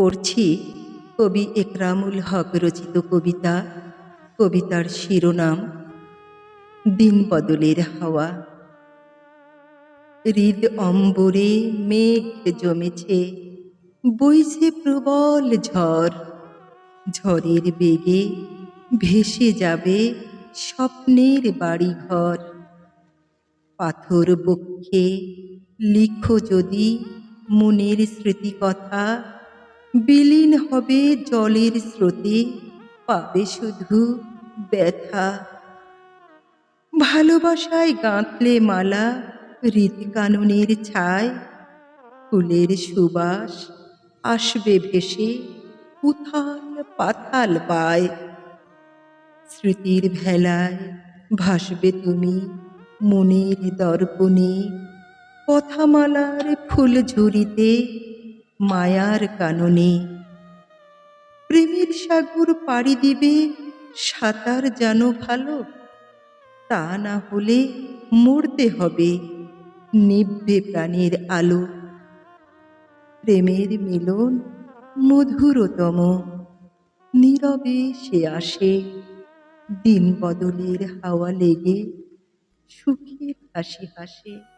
পড়ছি কবি একরামুল হক রচিত কবিতা। কবিতার শিরোনাম দিন বদলের হাওয়া। হৃদ অম্বরে মেঘ জমেছে, বইছে প্রবল ঝড়। ঝড়ের বেগে ভেসে যাবে স্বপ্নের বাড়িঘর। পাথর বক্ষে লিখো যদি মনের স্মৃতিকথা, বিলীন হবে জলের স্রোতে, পাবে শুধু ব্যথা। ভালোবাসায় গাঁথলে মালা হৃদকাননের ছায়, ফুলের সুবাস আসবে ভেসে উথাল পাথাল পায়। স্মৃতির ভেলায় ভাসবে তুমি মনের দর্পণে, কথামালার ফুলঝুরিতে মায়ার কাননে। প্রেমের সাগর পাড়ি দিবে সাঁতার জানো ভালো, তা না হলে মরতে হবে, নিভবে প্রাণের আলো। প্রেমের মিলন মধুরতম, নীরবে সে আসে, দিন বদলের হাওয়া লেগে সুখের হাসি হাসে।